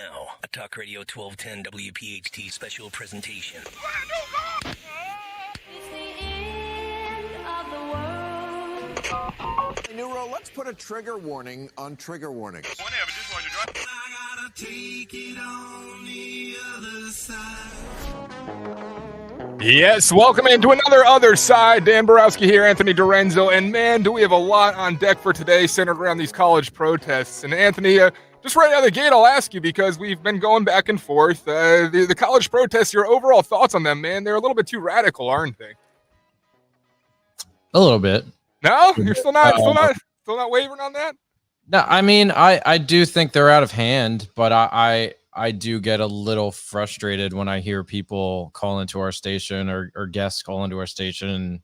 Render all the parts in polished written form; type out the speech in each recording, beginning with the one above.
Now, a Talk Radio 1210 WPHT special presentation. It's the end of the world. Hey, Nero, let's put a trigger warning on trigger warnings. I gotta take it on the other side. Yes, welcome into another Other Side. Dan Borowski here, Anthony DiRenzo, and man, do we have a lot on deck for today centered around these college protests. And Anthony, just right out of the gate, I'll ask you, because we've been going back and forth. The college protests, your overall thoughts on them, man? They're a little bit too radical, aren't they? A little bit. No? You're still not wavering on that? No, I mean, I do think they're out of hand, but I do get a little frustrated when I hear people call into our station or guests call into our station and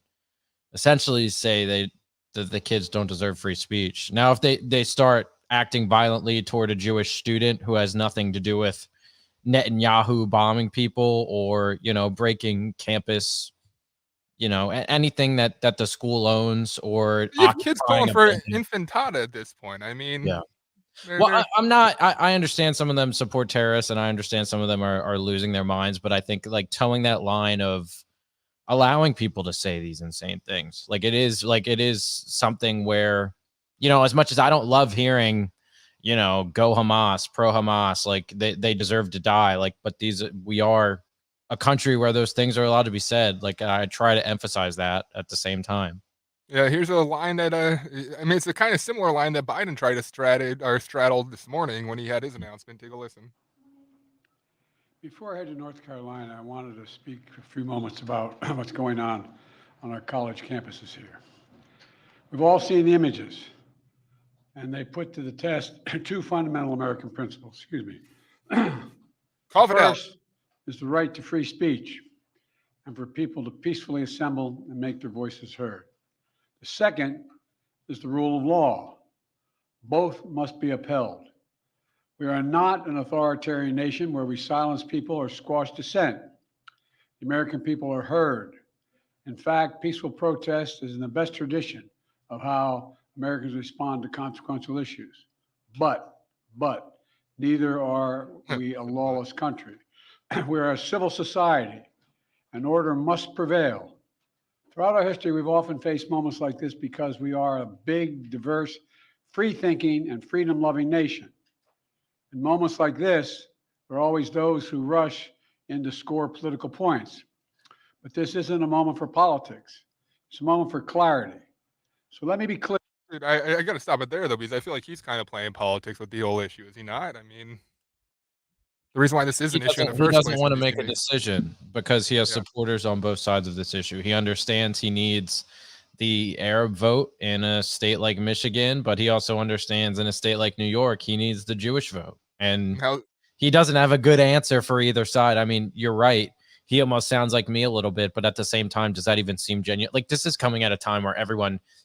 essentially say that the kids don't deserve free speech. Now, if they start acting violently toward a Jewish student who has nothing to do with Netanyahu bombing people or, breaking campus, anything that the school owns, or You have kids calling for infantada at this point. I mean, yeah. Well, I'm not. I understand some of them support terrorists, and I understand some of them are losing their minds. But I think like towing that line of allowing people to say these insane things, it is something where, as much as I don't love hearing, go Hamas, pro Hamas, they deserve to die. But we are a country where those things are allowed to be said. I try to emphasize that at the same time. Yeah, here's a line that it's a kind of similar line that Biden tried to straddle this morning when he had his announcement. Take a listen. Before I head to North Carolina, I wanted to speak for a few moments about what's going on our college campuses here. We've all seen the images, and they put to the test two fundamental American principles. Excuse me. Cough it out. First is the right to free speech and for people to peacefully assemble and make their voices heard. The second is the rule of law. Both must be upheld. We are not an authoritarian nation where we silence people or squash dissent. The American people are heard. In fact, peaceful protest is in the best tradition of how Americans respond to consequential issues. But neither are we a lawless country. We are a civil society, and order must prevail. Throughout our history, we've often faced moments like this because we are a big, diverse, free-thinking, and freedom-loving nation. In moments like this, there are always those who rush in to score political points. But this isn't a moment for politics. It's a moment for clarity. So let me be clear. Dude, I got to stop it there, though, because I feel like he's kind of playing politics with the whole issue. Is he not? I mean, the reason why this is an issue in the first place. He doesn't want to make a decision because he has supporters on both sides of this issue. He understands he needs the Arab vote in a state like Michigan, but he also understands in a state like New York, he needs the Jewish vote. And he doesn't have a good answer for either side. I mean, you're right. He almost sounds like me a little bit, but at the same time, does that even seem genuine? This is coming at a time where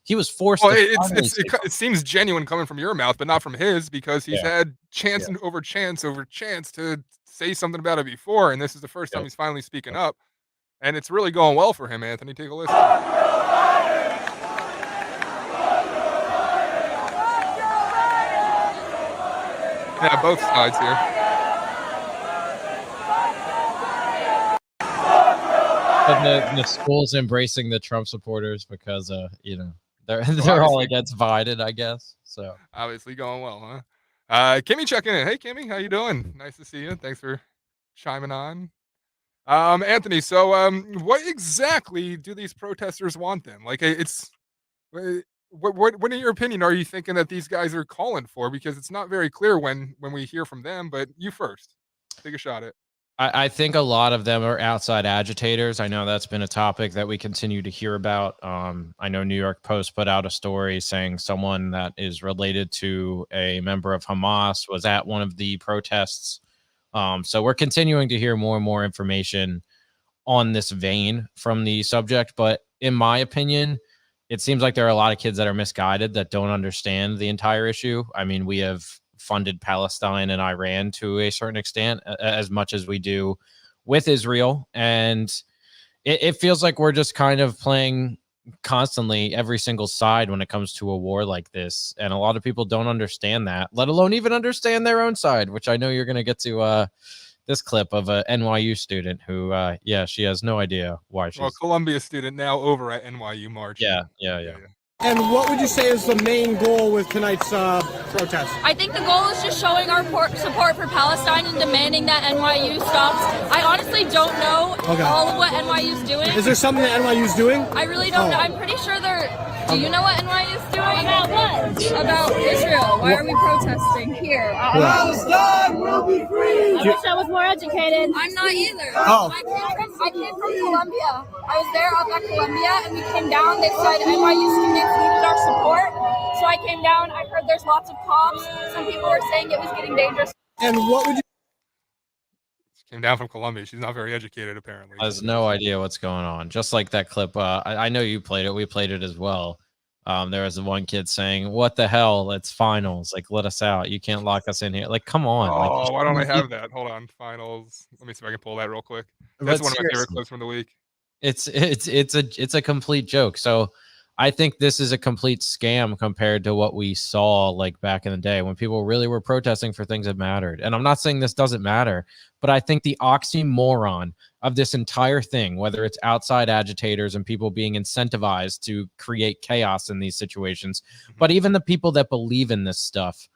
he was forced. Well, it seems genuine coming from your mouth, but not from his, because he's had chance over chance to say something about it before, and this is the first time he's finally speaking up, and it's really going well for him. Anthony, take a listen. Yeah, both sides here. And the school's embracing the Trump supporters because they're all against Biden, I guess. So obviously going well, huh? Kimmy checking in. Hey, Kimmy, how you doing? Nice to see you. Thanks for chiming on. Anthony, so what exactly do these protesters want then? What in your opinion are you thinking that these guys are calling for? Because it's not very clear when we hear from them, but you first. Take a shot at. I think a lot of them are outside agitators. I know that's been a topic that we continue to hear about. I know New York Post put out a story saying someone that is related to a member of Hamas was at one of the protests. So we're continuing to hear more and more information on this vein from the subject. But in my opinion, it seems like there are a lot of kids that are misguided, that don't understand the entire issue. I mean, we have funded Palestine and Iran to a certain extent, as much as we do with Israel. And it feels like we're just kind of playing constantly every single side when it comes to a war like this, and a lot of people don't understand that, let alone even understand their own side, which I know you're going to get to this clip of a NYU student who she has no idea why she's Columbia student now over at NYU march. Yeah. And what would you say is the main goal with tonight's protest? I think the goal is just showing our support for Palestine and demanding that NYU stops. I honestly don't know all of what NYU is doing. Is there something that NYU is doing? I really don't know. I'm pretty sure they're... Do you know what NYU is doing? About what? About Israel. Why are we protesting here? Palestine will be free! I wish I was more educated. I'm not either. Oh. I came from Columbia. I was there up at Columbia, and we came down. They said NYU students needed our support. So I came down. I heard there's lots of cops. Some people were saying it was getting dangerous. And what would you... She came down from Columbia. She's not very educated, apparently. Has no idea what's going on. Just like that clip. I know you played it. We played it as well. There was one kid saying, "What the hell? It's finals. Like, let us out. You can't lock us in here." Like, come on. Oh, why don't I have that? Hold on. Finals. Let me see if I can pull that real quick. That's one of my favorite clips from the week. It's a complete joke. So I think this is a complete scam compared to what we saw like back in the day when people really were protesting for things that mattered. And I'm not saying this doesn't matter, but I think the oxymoron of this entire thing, whether it's outside agitators and people being incentivized to create chaos in these situations, but even the people that believe in this stuff,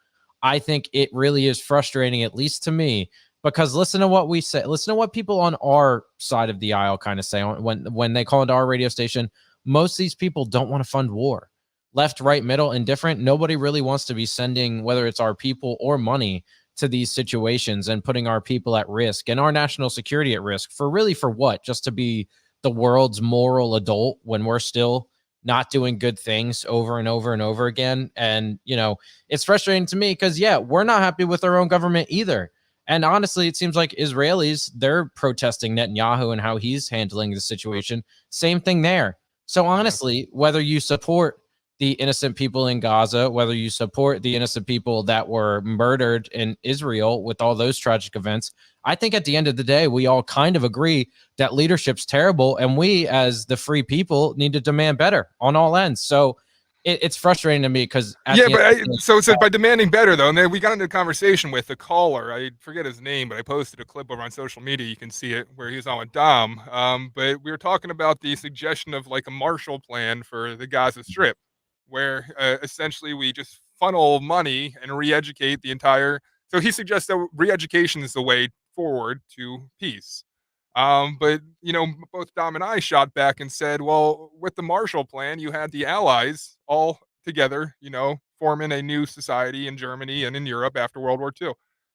I think it really is frustrating, at least to me, because listen to what we say. Listen to what people on our side of the aisle kind of say when they call into our radio station. Most of these people don't want to fund war. Left, right, middle, indifferent. Nobody really wants to be sending, whether it's our people or money, to these situations and putting our people at risk and our national security at risk for what? Just to be the world's moral adult when we're still not doing good things over and over and over again. And, it's frustrating to me because, we're not happy with our own government either. And honestly, it seems like Israelis, they're protesting Netanyahu and how he's handling the situation. Same thing there. So honestly, whether you support the innocent people in Gaza, whether you support the innocent people that were murdered in Israel with all those tragic events, I think at the end of the day, we all kind of agree that leadership's terrible and we as the free people need to demand better on all ends. So it's frustrating to me because so by demanding better though, and then we got into a conversation with the caller. I forget his name, but I posted a clip over on social media. You can see it where he was on with Dom. But we were talking about the suggestion of like a Marshall Plan for the Gaza Strip, where essentially we just funnel money and re-educate the entire. So he suggests that re-education is the way forward to peace. But both Dom and I shot back and said, well, with the Marshall Plan, you had the Allies all together, forming a new society in Germany and in Europe after World War II.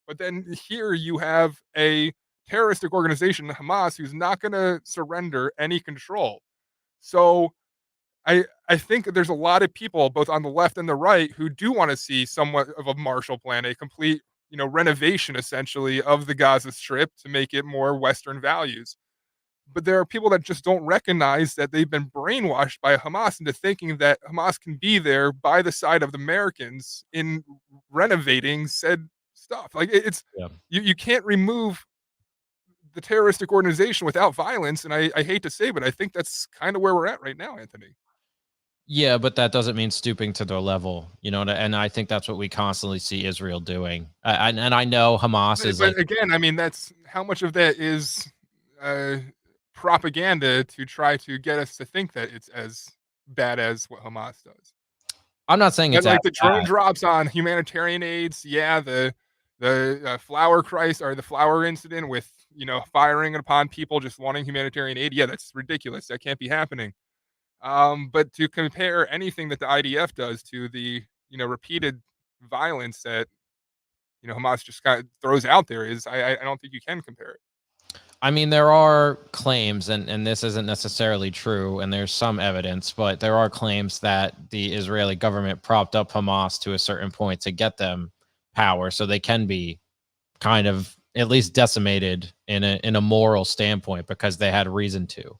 But then here you have a terroristic organization, Hamas, who's not going to surrender any control. So I think there's a lot of people, both on the left and the right, who do want to see somewhat of a Marshall Plan, a complete renovation essentially of the Gaza Strip to make it more Western values. But there are people that just don't recognize that they've been brainwashed by Hamas into thinking that Hamas can be there by the side of the Americans in renovating said stuff. Like you can't remove the terroristic organization without violence. And I hate to say, but I think that's kind of where we're at right now, Anthony. Yeah, but that doesn't mean stooping to their level, and I think that's what we constantly see Israel doing. And I know Hamas is. But again, I mean, that's how much of that is propaganda to try to get us to think that it's as bad as what Hamas does. I'm not saying it's like the drone drops on humanitarian aids. Yeah, the flower crisis or the flower incident with firing upon people just wanting humanitarian aid. Yeah, that's ridiculous. That can't be happening. But to compare anything that the IDF does to the, repeated violence that, Hamas just kind of throws out there is, I don't think you can compare it. I mean, there are claims, and this isn't necessarily true, and there's some evidence, but there are claims that the Israeli government propped up Hamas to a certain point to get them power so they can be kind of at least decimated in a moral standpoint because they had reason to.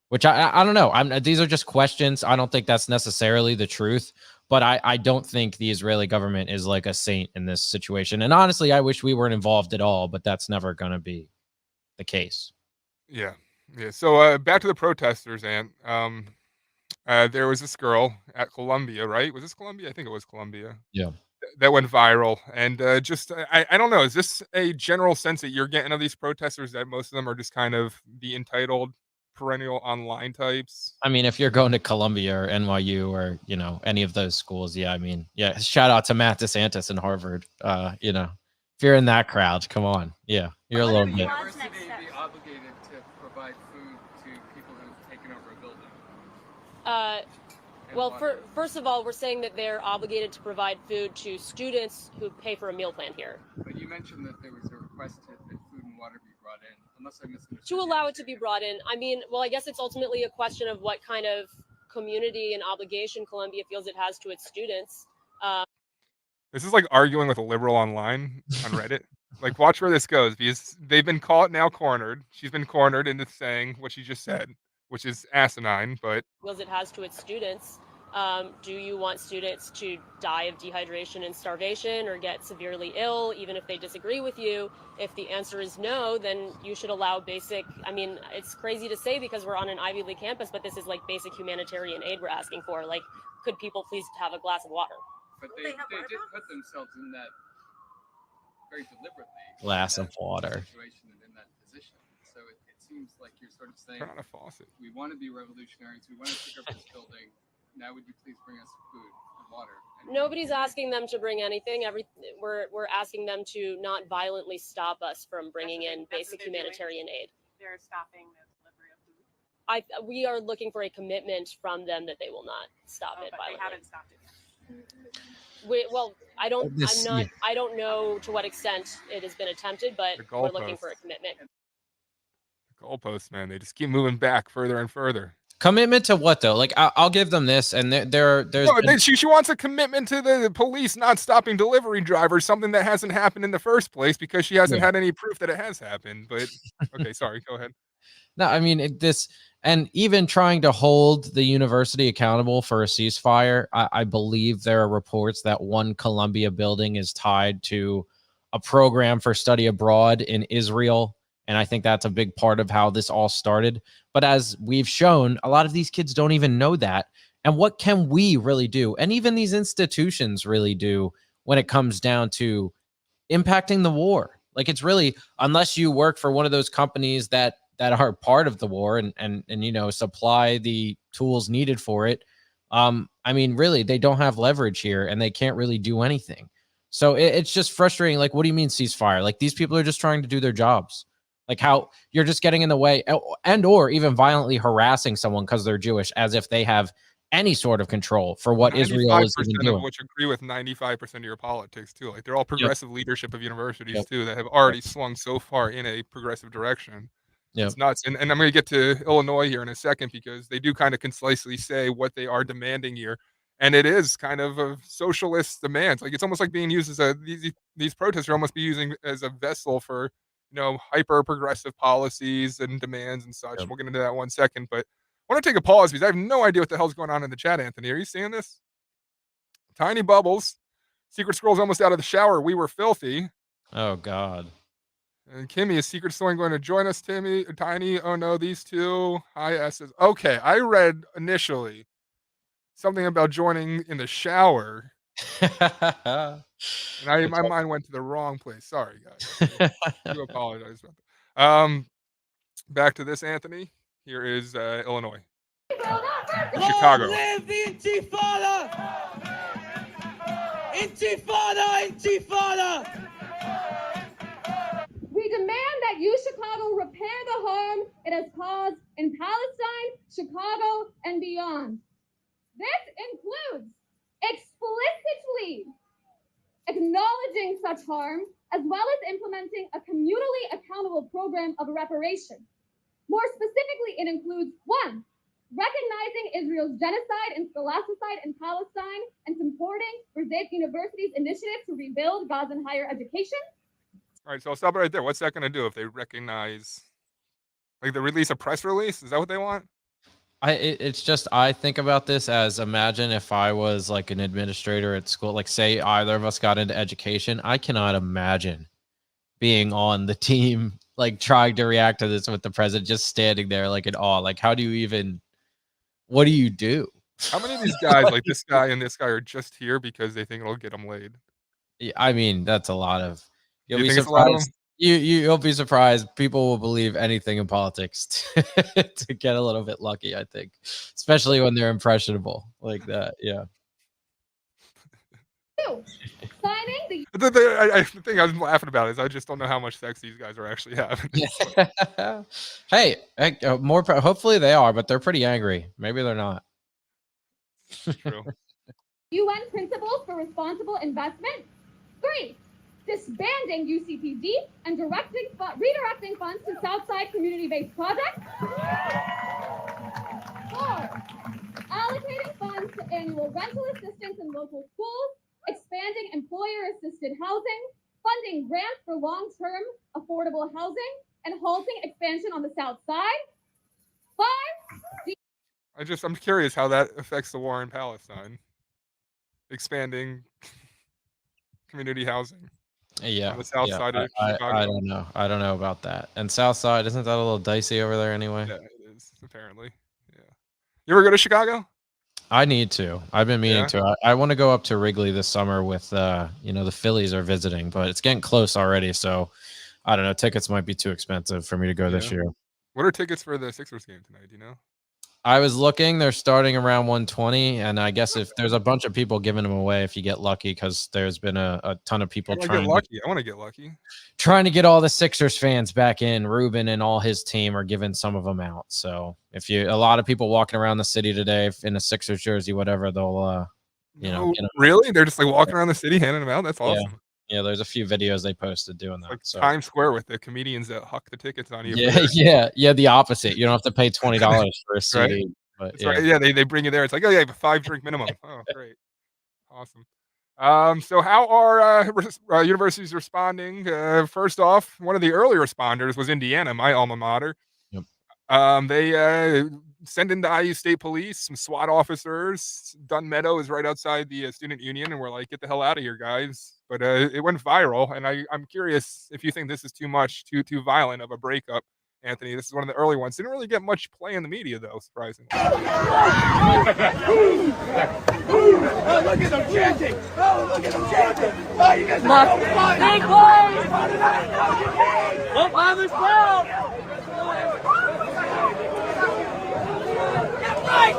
Which I don't know. These are just questions. I don't think that's necessarily the truth, but I don't think the Israeli government is like a saint in this situation. And honestly, I wish we weren't involved at all, but that's never going to be the case. Yeah. So back to the protesters, and There was this girl at Columbia, right? Was this Columbia? I think it was Columbia. Yeah. That went viral, and I don't know. Is this a general sense that you're getting of these protesters that most of them are just kind of the entitled, perennial online types? I mean, if you're going to Columbia or NYU or, any of those schools, yeah, I mean, yeah, shout out to Matt DeSantis and Harvard. If you're in that crowd, come on. Yeah, you're a little bit. University be obligated to provide food to people who've taken over a building? Well, first of all, we're saying that they're obligated to provide food to students who pay for a meal plan here. But you mentioned that there was a request that food and water be brought in, unless I misunderstood. To allow it to be brought in. I mean, well, I guess it's ultimately a question of what kind of community and obligation Columbia feels it has to its students. This is like arguing with a liberal online on Reddit. Like, watch where this goes, because they've been cornered. She's been cornered into saying what she just said, which is asinine, but Feels it has to its students. Do you want students to die of dehydration and starvation or get severely ill, even if they disagree with you? If the answer is no, then you should allow basic, I mean, it's crazy to say because we're on an Ivy League campus, but this is like basic humanitarian aid we're asking for. Like, could people please have a glass of water? But they did put themselves in that very deliberately. Glass of water. Situation and in that position. So it seems like you're sort of saying, turn on a faucet. We want to be revolutionaries. We want to pick up this building. Now would you please bring us food and water? Nobody's asking them to bring anything. We're asking them to not violently stop us from bringing in basic humanitarian aid. They're stopping the delivery of food. We are looking for a commitment from them that they will not stop it but violently. they haven't stopped it. I don't know to what extent it has been attempted, but we're looking for a commitment. The goalposts, man, they just keep moving back further and further. Commitment to what though? Like I'll give them this, and she wants a commitment to the police not stopping delivery drivers, something that hasn't happened in the first place because she hasn't had any proof that it has happened. But okay, sorry, go ahead. No, I mean and even trying to hold the university accountable for a ceasefire. I believe there are reports that one Columbia building is tied to a program for study abroad in Israel. And I think that's a big part of how this all started. But as we've shown, a lot of these kids don't even know that. And what can we really do? And even these institutions really do when it comes down to impacting the war. Like it's really, unless you work for one of those companies that are part of the war and supply the tools needed for it. I mean, really, they don't have leverage here and they can't really do anything. So it's just frustrating. Like, what do you mean ceasefire? Like these people are just trying to do their jobs. Like how you're just getting in the way or even violently harassing someone because they're Jewish, as if they have any sort of control for what Israel is even doing. Which agree with 95% of your politics too. Like they're all progressive leadership of universities too that have already swung so far in a progressive direction. It's nuts. And I'm going to get to Illinois here in a second because they do kind of concisely say what they are demanding here. And it is kind of a socialist demands. Like it's almost like being used as these protests are almost be using as a vessel for hyper progressive policies and demands and such. We'll get into that in 1 second, but I want to take a pause because I have no idea what the hell's going on in the chat, Anthony. Are you seeing this? Tiny Bubbles. Secret Scroll's almost out of the shower. We were filthy. Oh, God. And Kimmy is Secret Scrolling going to join us, Tiny. Oh, no, these two. Hi, S's. Okay, I read initially something about joining in the shower. And my mind went to the wrong place. Sorry, guys. I do apologize about that. Back to this, Anthony. Here is Illinois. Chicago. Live the Intifada! Intifada! Intifada! We demand that you, Chicago, repair the harm it has caused in Palestine, Chicago, and beyond. This includes explicitly acknowledging such harm, as well as implementing a communally accountable program of reparation. More specifically, it includes 1, recognizing Israel's genocide and scholasticide in Palestine and supporting Razet University's initiative to rebuild Gazan higher education. All right, so I'll stop it right there. What's that going to do if they recognize, like, the release a press release? Is that what they want? It's just, I think about this as, imagine if I was like an administrator at school, like say either of us got into education. I cannot imagine being on the team, like trying to react to this with the president just standing there like in awe. Like, how do you even, what do you do? How many of these guys, like this guy and this guy, are just here because they think it'll get them laid? Yeah, I mean, that's a lot of. You'll You be think it's a lot of surprised. them? You'll be surprised. People will believe anything in politics to get a little bit lucky. I think, especially when they're impressionable like that. Yeah. Signing the The thing I was laughing about is I just don't know how much sex these guys are actually having. Hey, hopefully they are, but they're pretty angry. Maybe they're not. True. UN Principles for Responsible Investment. 3. Disbanding UCPD and redirecting funds to Southside community-based projects. 4. Allocating funds to annual rental assistance in local schools, expanding employer-assisted housing, funding grants for long-term affordable housing, and halting expansion on the South Side. 5. I'm curious how that affects the war in Palestine. Expanding community housing. Yeah, on the south side of Chicago. I don't know. I don't know about that. And South Side, isn't that a little dicey over there anyway? Yeah, it is apparently. Yeah. You ever go to Chicago? I need to. I've been meaning Yeah? to. I want to go up to Wrigley this summer with the Phillies are visiting, but it's getting close already. So I don't know. Tickets might be too expensive for me to go this year. What are tickets for the Sixers game tonight? Do you know? I was looking. They're starting around 120, and I guess if there's a bunch of people giving them away, if you get lucky, because there's been a ton of people I want to get lucky. Trying to get all the Sixers fans back in. Ruben and all his team are giving some of them out. So if a lot of people walking around the city today in a Sixers jersey, whatever, they'll really? They're just like walking around the city handing them out. That's awesome. Yeah, there's a few videos they posted doing that. Like so. Times Square with the comedians that huck the tickets on you. Yeah. The opposite. You don't have to pay $20 for a CD. Right? But right. Yeah, they bring you there. It's like, oh yeah, 5 drink minimum. Oh, great, awesome. So how are universities responding? First off, one of the early responders was Indiana, my alma mater. Yep. They send in the IU State Police, some SWAT officers. Dunn Meadow is right outside the student union, and we're like, get the hell out of here, guys. But it went viral, and I'm curious if you think this is too much, too violent of a breakup, Anthony. This is one of the early ones. Didn't really get much play in the media, though, surprisingly. Oh, look at them chanting! Oh, look at them chanting! Oh, you guys are so funny! Big boys! Look on the ground! Right!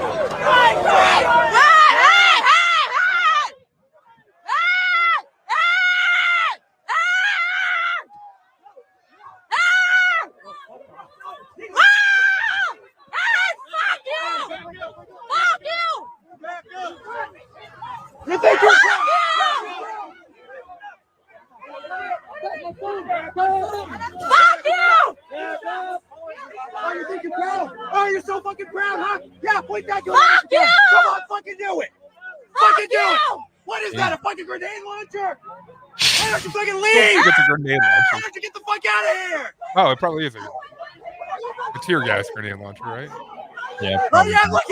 You think you're fuck you! Oh, you think you're proud? Oh, you're so fucking proud, huh? Yeah, point that gun. Fuck you! Come on, fucking do it! Fucking do it! What is that? A fucking grenade launcher? Why don't you fucking leave? It's a grenade Why launcher. don't you get the fuck out of here? Oh, it probably is a tear gas grenade launcher, right? Yeah. Oh yeah, look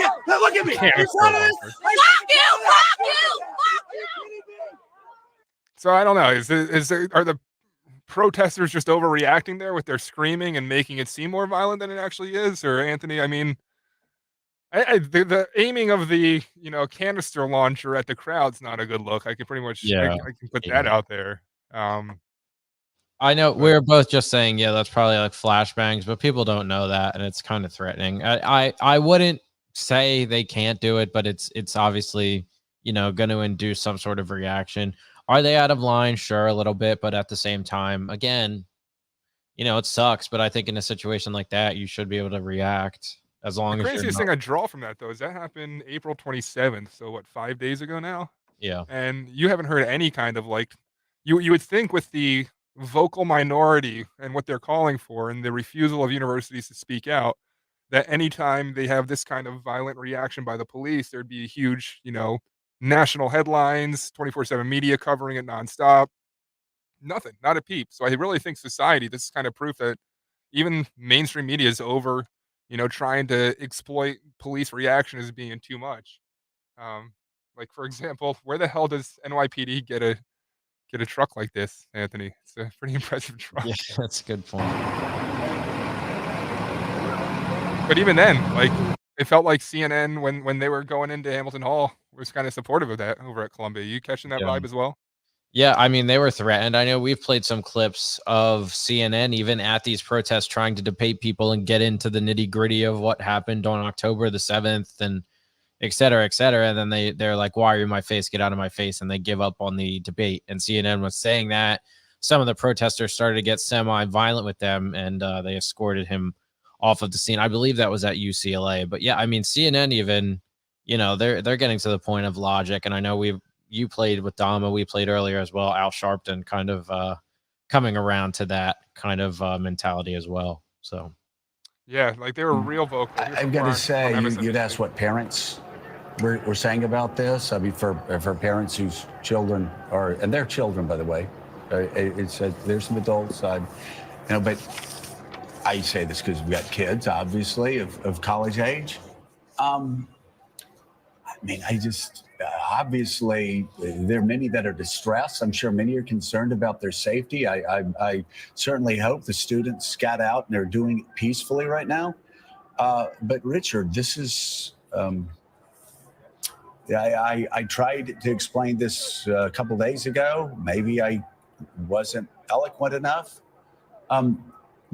at me. Can't You proud of this? launcher. Fuck you! Fuck you! Fuck you! So I don't know. Are the protesters just overreacting there with their screaming and making it seem more violent than it actually is? Or Anthony, I mean, the aiming of the canister launcher at the crowd's not a good look. I can pretty much I can put that out there. I know we're both just saying, that's probably like flashbangs, but people don't know that, and it's kind of threatening. I wouldn't say they can't do it, but it's obviously going to induce some sort of reaction. Are they out of line? Sure, a little bit, but at the same time, again, it sucks. But I think in a situation like that, you should be able to react as long as. The craziest thing I draw from that though is that happened April 27th. So what, 5 days ago now? Yeah. And you haven't heard any kind of like, you would think with the vocal minority and what they're calling for and the refusal of universities to speak out, that anytime they have this kind of violent reaction by the police, there'd be a huge, national headlines, 24/7 media covering it nonstop. Nothing, not a peep. So I really think society, this is kind of proof that even mainstream media is over, trying to exploit police reaction as being too much. Like for example, where the hell does NYPD get a truck like this, Anthony? It's a pretty impressive truck. Yeah, that's a good point. But even then, like It felt like CNN when they were going into Hamilton Hall was kind of supportive of that over at Columbia. You catching that Yeah. vibe as well? Yeah, I mean, they were threatened. I know we've played some clips of CNN even at these protests trying to debate people and get into the nitty-gritty of what happened on October the 7th and et cetera, et cetera. And then they're like, why are you in my face? Get out of my face. And they give up on the debate. And CNN was saying that some of the protesters started to get semi-violent with them, and they escorted him off of the scene. I believe that was at UCLA. But yeah, I mean, CNN even, you know, they're getting to the point of logic. And I know you played with Dama, we played earlier as well, Al Sharpton, kind of coming around to that kind of mentality as well. So yeah, like they were real vocal. I've got to say, you'd ask what parents were saying about this. I mean, for parents whose children are, and they're children, by the way, there's some adults, but I say this because we've got kids, obviously, of college age. I mean, obviously, there are many that are distressed. I'm sure many are concerned about their safety. I certainly hope the students got out and they're doing it peacefully right now. But Richard, this is, I tried to explain this a couple days ago. Maybe I wasn't eloquent enough.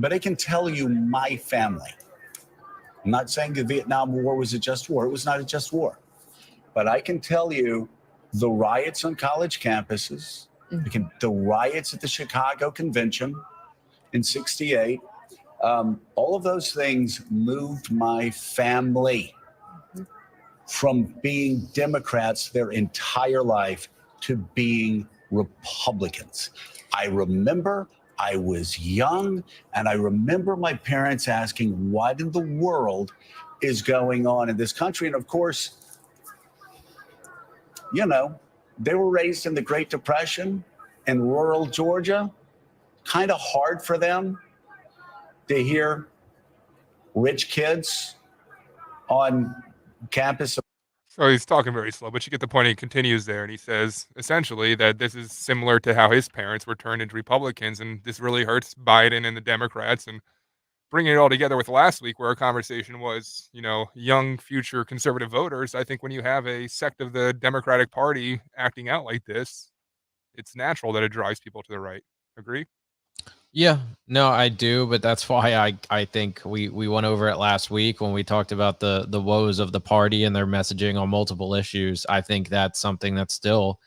But I can tell you my family. I'm not saying the Vietnam War was a just war. It was not a just war. But I can tell you the riots on college campuses, the riots at the Chicago Convention in '68, all of those things moved my family from being Democrats their entire life to being Republicans. I remember I was young, and I remember my parents asking, what in the world is going on in this country? And of course, you know, they were raised in the Great Depression in rural Georgia. Kind of hard for them to hear rich kids on campus. So he's talking very slow, but you get the point. He continues there, and he says essentially that this is similar to how his parents were turned into Republicans, and this really hurts Biden and the Democrats. And bringing it all together with last week, where our conversation was, you know, young future conservative voters, I think when you have a sect of the Democratic Party acting out like this, it's natural that it drives people to the right. Agree? yeah, no, I do, but that's why I think we went over it last week when we talked about the woes of the party and their messaging on multiple issues. I think that's something that's still,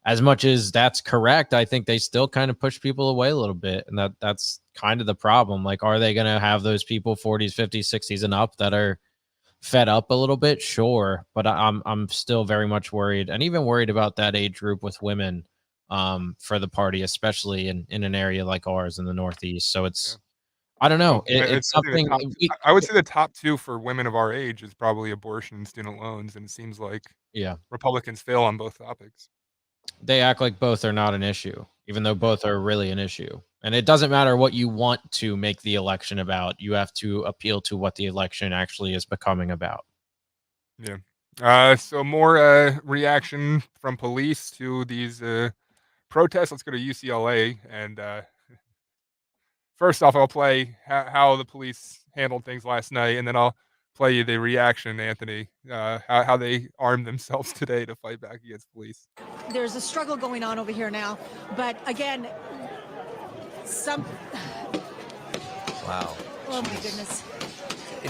as much as that's correct, I think they still kind of push people away a little bit, and that's kind of the problem. Like, are they going to have those people 40s, 50s, 60s and up that are fed up a little bit? Sure, but I'm still very much worried, and even worried about that age group with women for the party, especially in an area like ours in the Northeast. So it's, I don't know. It's something. I would say the top two for women of our age is probably abortion and student loans, and it seems like Republicans fail on both topics. They act like both are not an issue, even though both are really an issue. And it doesn't matter what you want to make the election about. You have to appeal to what the election actually is becoming about. Yeah. So more reaction from police to these protests. Let's go to UCLA. And first off, I'll play how the police handled things last night, and then I'll play you the reaction, Anthony, how they armed themselves today to fight back against police. There's a struggle going on over here now, but again, Wow. Oh my goodness.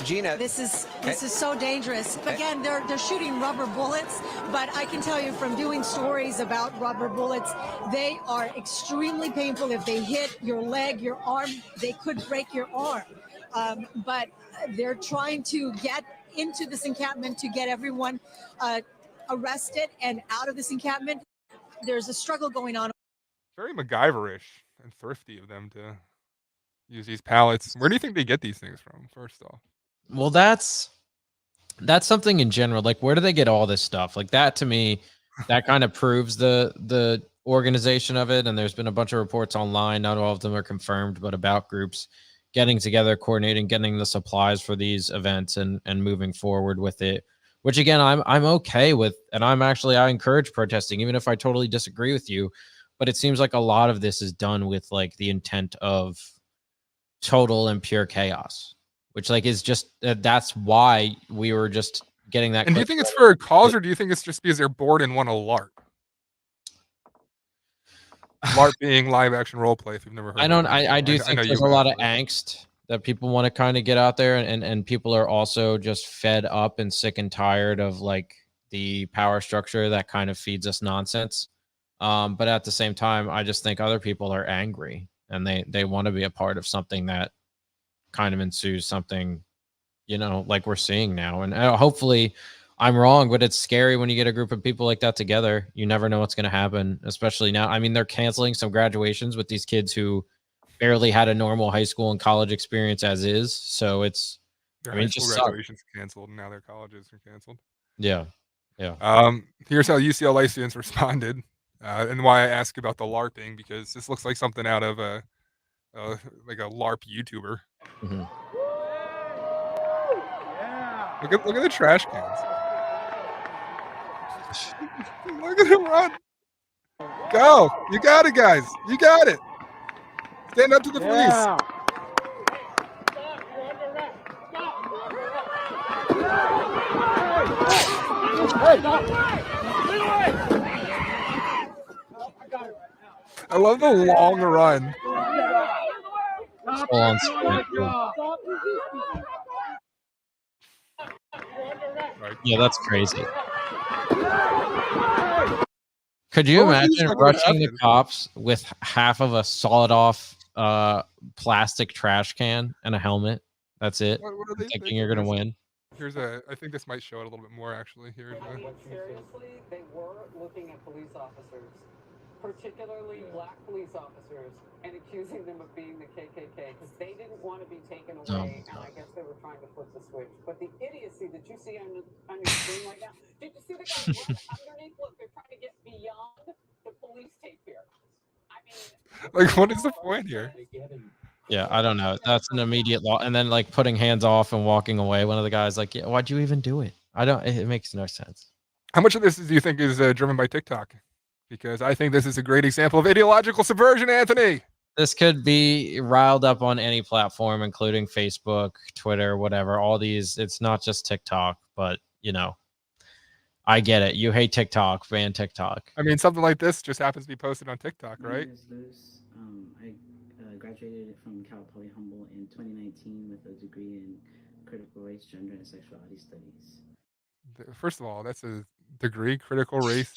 Gina, this is so dangerous. Again, they're shooting rubber bullets, but I can tell you from doing stories about rubber bullets, they are extremely painful. If they hit your leg, your arm, they could break your arm. But they're trying to get into this encampment to get everyone arrested and out of this encampment. There's a struggle going on. Very MacGyverish and thrifty of them to use these pallets. Where do you think they get these things from, first off? Well, that's something in general. Like, where do they get all this stuff? Like, that to me, that kind of proves the organization of it. And there's been a bunch of reports online, not all of them are confirmed, but about groups getting together, coordinating, getting the supplies for these events and moving forward with it, which again, I'm okay with. And I encourage protesting, even if I totally disagree with you. But it seems like a lot of this is done with like the intent of total and pure chaos. which like is just that's why we were just getting that. And do you think it's for a cause, or do you think it's just because they're bored and want to LARP? LARP being live action role play. If you've never heard, I do think there's a lot of angst that people want to kind of get out there, and people are also just fed up and sick and tired of like the power structure that kind of feeds us nonsense. But at the same time, I just think other people are angry and they want to be a part of something that kind of ensues something, you know, like we're seeing now. And hopefully I'm wrong, but it's scary when you get a group of people like that together. You never know what's going to happen, especially now. I mean, they're canceling some graduations with these kids who barely had a normal high school and college experience as is. So it's, their I mean, high school just graduations canceled, and now their colleges are canceled. Yeah. Yeah. Here's how UCLA students responded, and why I ask about the LARPing, because this looks like something out of like a LARP YouTuber. Mm-hmm. Look at the trash cans. Look at him run. Go. You got it, guys. You got it. Stand up to the police. I love the long run. Full on sprint. Yeah, that's crazy. Could you imagine rushing the cops with half of a sawed off plastic trash can and a helmet? That's it. What are they thinking you're gonna win? Here's I think this might show it a little bit more actually. Here's Seriously, they were looking at police officers, particularly black police officers, and accusing them of being the KKK because they didn't want to be taken away, and I guess they were trying to flip the switch. But the idiocy that you see on your screen right now, did you see the guy run underneath? Look, they're trying to get beyond the police tape here. I mean, like, what is the point here? Yeah, I don't know. That's an immediate law. And then like putting hands off and walking away. One of the guys like, yeah, why'd you even do it? It makes no sense. How much of this do you think is driven by TikTok? Because I think this is a great example of ideological subversion, Anthony. This could be riled up on any platform, including Facebook, Twitter, whatever. All these, it's not just TikTok, but you know, I get it. You hate TikTok, ban TikTok. I mean, something like this just happens to be posted on TikTok, right? I graduated from Cal Poly Humboldt in 2019 with a degree in critical race, gender, and sexuality studies. First of all, that's a degree, critical race,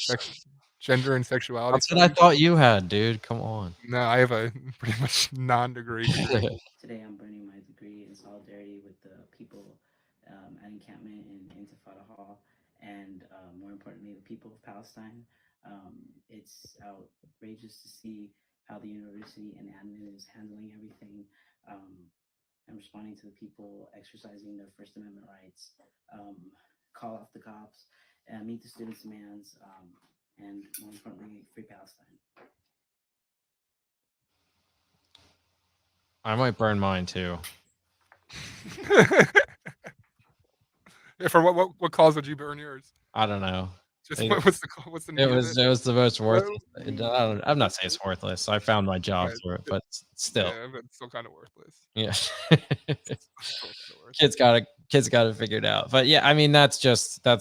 gender, and sexuality. That's what I thought you had, dude. Come on. No, I have a pretty much non-degree. Today, I'm burning my degree in solidarity with the people at encampment in Intifada Hall, and more importantly, the people of Palestine. It's outrageous to see how the university and admin is handling everything, and responding to the people exercising their First Amendment rights, call off the cops, and meet the students' demands, and more importantly, free Palestine. I might burn mine too. Yeah, for what cause would you burn yours? I don't know. Just what's the it was the most worthless. I'm not saying it's worthless. I found my job through it, but still, yeah, but it's still kind of worthless. Yeah, kids got it figured out. But yeah, I mean that's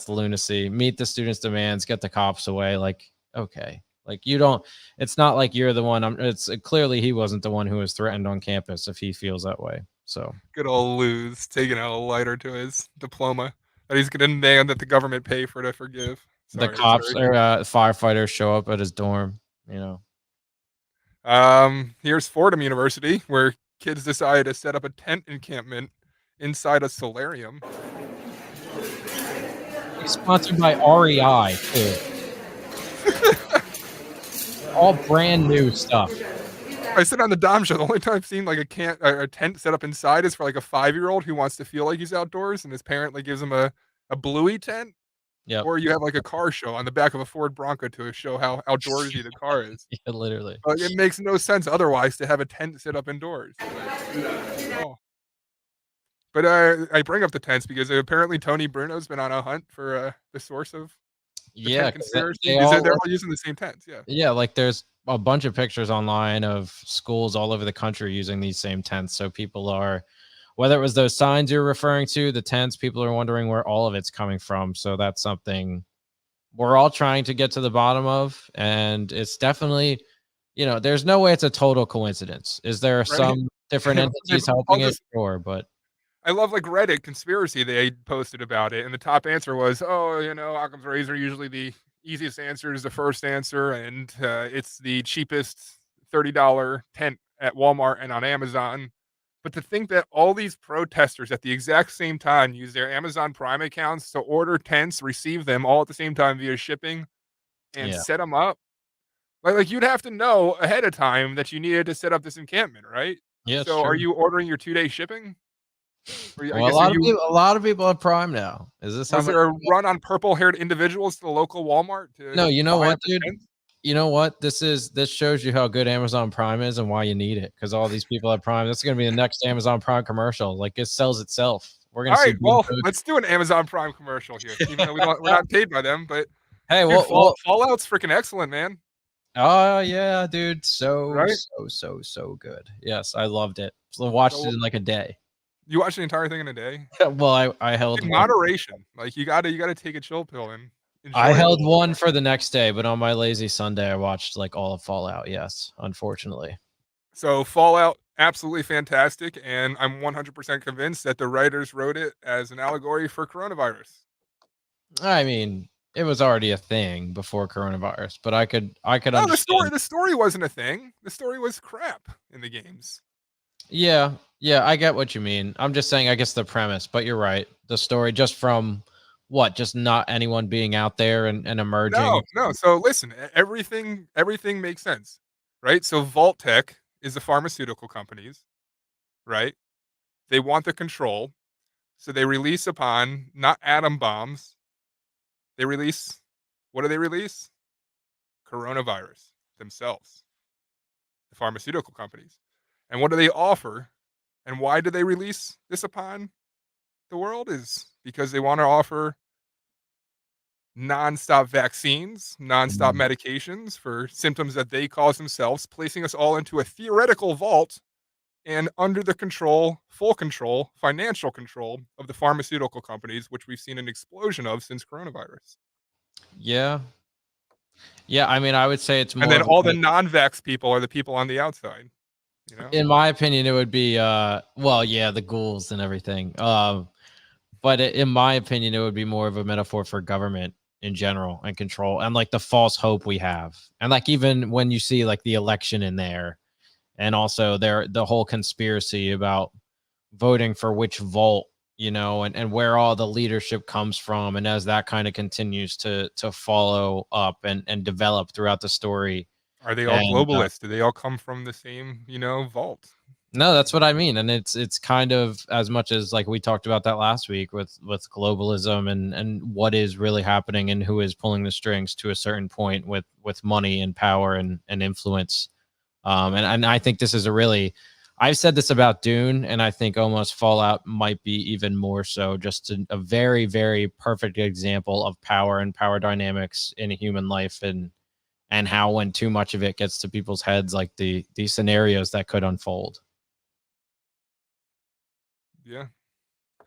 lunacy. Meet the students' demands, get the cops away. Like okay, like you don't. It's not like you're the one. It's clearly he wasn't the one who was threatened on campus if he feels that way. So good old Luz taking out a lighter to his diploma that he's gonna demand that the government pay for to forgive. The cops or firefighters show up at his dorm, you know. Here's Fordham University, where kids decided to set up a tent encampment inside a solarium. He's sponsored by REI too. All brand new stuff. I said on the Dom show, the only time I've seen like a tent set up inside is for like a 5-year-old who wants to feel like he's outdoors, and his parent like gives him a bluey tent. Yeah. Or you have like a car show on the back of a Ford Bronco to show how outdoorsy the car is. Yeah, literally. It makes no sense otherwise to have a tent set up indoors. But I bring up the tents because apparently Tony Bruno's been on a hunt for the source of the tent conspiracy. They're all using the same tents. Yeah. Yeah, like there's a bunch of pictures online of schools all over the country using these same tents. So people are whether it was those signs you're referring to, the tents, people are wondering where all of it's coming from. So that's something we're all trying to get to the bottom of. And it's definitely, there's no way it's a total coincidence. Is there Right. some different entities helping it? Sure, but I love like Reddit conspiracy. They posted about it, and the top answer was, "Oh, Occam's razor. Usually the easiest answer is the first answer, and it's the cheapest $30 tent at Walmart and on Amazon." But to think that all these protesters at the exact same time use their Amazon Prime accounts to order tents, receive them all at the same time via shipping, and set them up, like you'd have to know ahead of time that you needed to set up this encampment, right? Yeah, it's So, are true. you ordering your 2-day shipping? Well, a lot of people have Prime now. Is this Was there a run on purple-haired individuals to the local Walmart to No, you know buy what, up the dude? tents? You know what? This shows you how good Amazon Prime is and why you need it. Because all these people have Prime. This is gonna be the next Amazon Prime commercial. Like, it sells itself. We're gonna All see. right, well, let's do an Amazon Prime commercial here, even though we're not paid by them. But hey, dude, Fallout's freaking excellent, man. Oh yeah, dude, Right? so good. Yes, I loved it. So I watched it in like a day. You watched the entire thing in a day? Well, I held in one. Moderation. Like you gotta take a chill pill and enjoy I held it. one for the next day, but on my lazy Sunday, I watched like all of Fallout. Yes, unfortunately. So Fallout, absolutely fantastic, and I'm 100% convinced that the writers wrote it as an allegory for coronavirus. I mean, it was already a thing before coronavirus, but I could No, understand. the story wasn't a thing. The story was crap in the games. Yeah, I get what you mean. I'm just saying, I guess the premise, but you're right. The story, just from what, just not anyone being out there and emerging. No. So listen, everything makes sense, right? So Vault Tech is the pharmaceutical companies, right? They want the control, so they release upon not atom bombs. They release, what do they release? Coronavirus themselves, the pharmaceutical companies. And what do they offer? And why do they release this upon the world? Is because they want to offer nonstop vaccines, nonstop medications for symptoms that they cause themselves, placing us all into a theoretical vault and under the control, full control, financial control of the pharmaceutical companies, which we've seen an explosion of since coronavirus. Yeah. I mean, I would say it's more. And then all the non-vax people are the people on the outside. In my opinion, it would be the ghouls and everything. But in my opinion, it would be more of a metaphor for government in general and control and like the false hope we have. And like even when you see like the election in there, and also the whole conspiracy about voting for which vault, and where all the leadership comes from, and as that kind of continues to follow up and develop throughout the story. Are they all globalists? Do they all come from the same, vault? No, that's what I mean. And it's kind of as much as like we talked about that last week with globalism and what is really happening and who is pulling the strings to a certain point with money and power and influence. And I think this is I've said this about Dune, and I think almost Fallout might be even more so, just a very, very perfect example of power and power dynamics in a human life, and how when too much of it gets to people's heads, like the scenarios that could unfold. Yeah.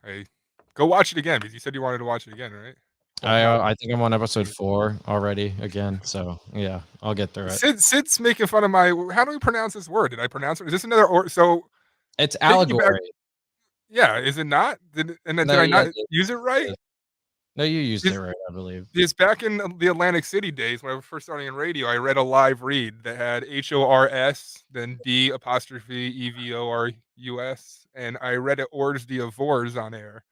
Hey, go watch it again because you said you wanted to watch it again, right? I think I'm on episode 4 already again. So yeah, I'll get through it. Sid's making fun of how do we pronounce this word? Did I pronounce it? Is this another it's allegory. Yeah, is it not? Did I not use it right? No, you used it right, I believe. Because back in the Atlantic City days, when I was first starting in radio, I read a live read that had HORS, then DEVORUS, and I read it hors d'oeuvres on air.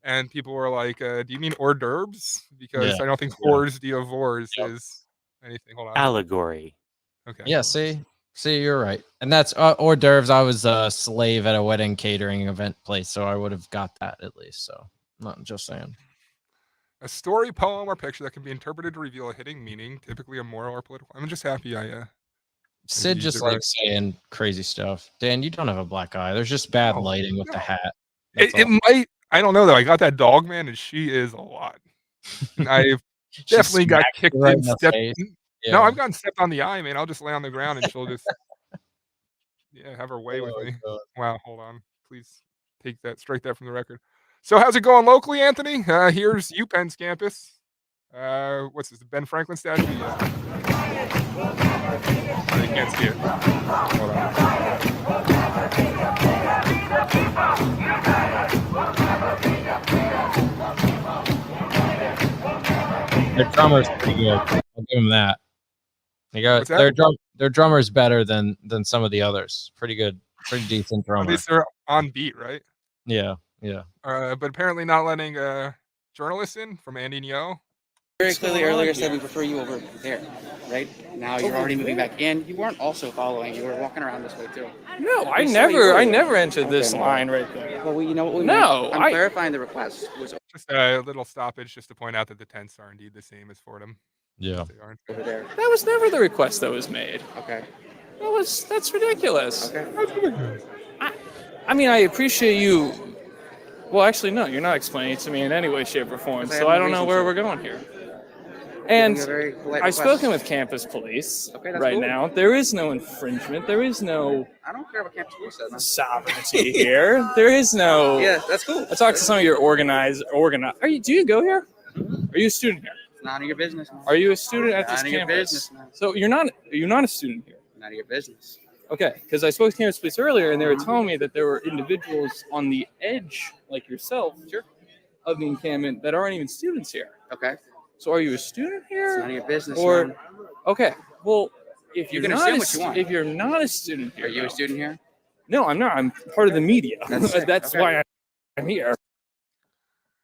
And people were like, do you mean hors d'oeuvres? Because I don't think hors d'oeuvres is anything. Hold on. Allegory. Okay. Yeah, see, you're right. And that's hors d'oeuvres. I was a slave at a wedding catering event place, so I would have got that at least. So not just saying. A story, poem, or picture that can be interpreted to reveal a hidden meaning, typically a moral or political. I'm just happy Sid just likes saying crazy stuff. Dan, you don't have a black eye. There's just bad lighting with the hat. It might. I don't know though. I got that dog, man, and she is a lot. And I've definitely got kicked in, stepped. Yeah. No, I've gotten stepped on the eye, man. I'll just lay on the ground and she'll just have her way with me. God. Wow, hold on, please. strike that from the record. So how's it going locally, Anthony? Here's UPenn's campus. What's this? The Ben Franklin statue? Yeah. Oh, you can't see it. Hold on. Their drummer's pretty good. I'll give them that. Their drummer's better than some of the others. Pretty good, pretty decent drummer. At least they're on beat, right? Yeah. But apparently not letting journalists in from Andy Nyo. Very clearly earlier said we prefer you over there, right? Now you're already moving back in. You weren't also following. You were walking around this way too. No, I never entered this line right there. Well, you know what we No, meant? I'm clarifying the request was Just a little stoppage just to point out that the tents are indeed the same as Fordham. Yeah. They aren't. over there. That was never the request that was made. Okay. That's ridiculous. Okay. I mean, I appreciate you. Well, actually, no, you're not explaining it to me in any way, shape, or form, Because I so have I no don't know reason where to. we're going here. And Giving a very polite I've request. spoken with campus police Okay, that's right cool. now. There is no infringement. There is no I don't care what campus police said, man. sovereignty here. There is no. Yeah, that's cool. I talked to some of your organized. Do you go here? Are you a student here? It's none of your business, man. Are you a student at None this of your campus? business, man. So you're not a student here. None of your business. Okay, because I spoke to campus police earlier, and they were telling me that there were individuals on the edge, like yourself, of the encampment that aren't even students here. Okay. So are you a student here? It's none of your business, Or man. okay, well, if You you're can not assume what you want. if you're not a student here, Are you a student here? No, I'm not. I'm part of the media. That's sick. That's Okay. why I'm here.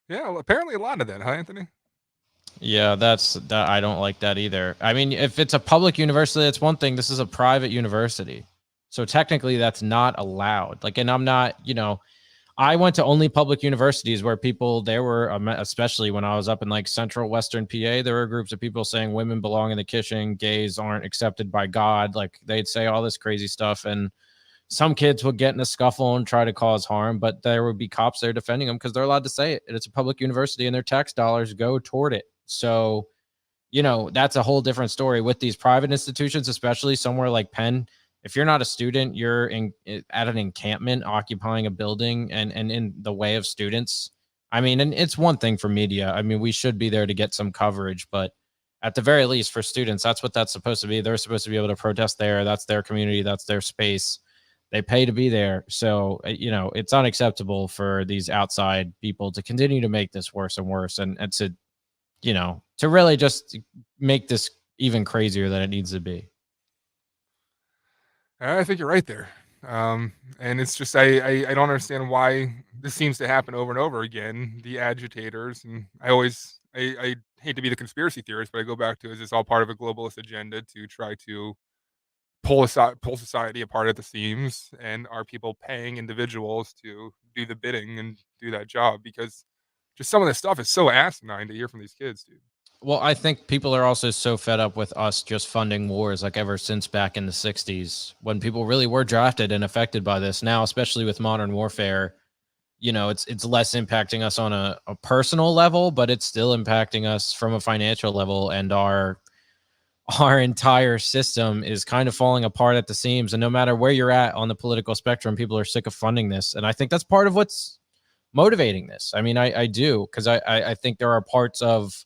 Yeah, well, apparently a lot of that, huh, Anthony? Yeah, that I don't like that either. I mean, if it's a public university, that's one thing. This is a private university. So technically that's not allowed. Like, and I'm not, I went to only public universities where there were, especially when I was up in like central Western PA, there were groups of people saying women belong in the kitchen, gays aren't accepted by God. Like they'd say all this crazy stuff. And some kids would get in a scuffle and try to cause harm, but there would be cops there defending them because they're allowed to say it. And it's a public university and their tax dollars go toward it. So, that's a whole different story with these private institutions, especially somewhere like Penn. If you're not a student, you're at an encampment occupying a building and in the way of students. I mean, and it's one thing for media. I mean, we should be there to get some coverage, but at the very least for students, that's what that's supposed to be. They're supposed to be able to protest there. That's their community. That's their space. They pay to be there. So, it's unacceptable for these outside people to continue to make this worse and worse and to really just make this even crazier than it needs to be. I think you're right there. And it's just I don't understand why this seems to happen over and over again. The agitators, and I hate to be the conspiracy theorist, but I go back to, is this all part of a globalist agenda to try to pull society apart at the seams? And are people paying individuals to do the bidding and do that job? Because just some of this stuff is so asinine to hear from these kids, dude. Well, I think people are also so fed up with us just funding wars, like ever since back in the 60s, when people really were drafted and affected by this. Now, especially with modern warfare, it's less impacting us on a personal level, but it's still impacting us from a financial level, and our entire system is kind of falling apart at the seams. And no matter where you're at on the political spectrum, people are sick of funding this. And I think that's part of what's motivating this. I mean, I do, because I think there are parts of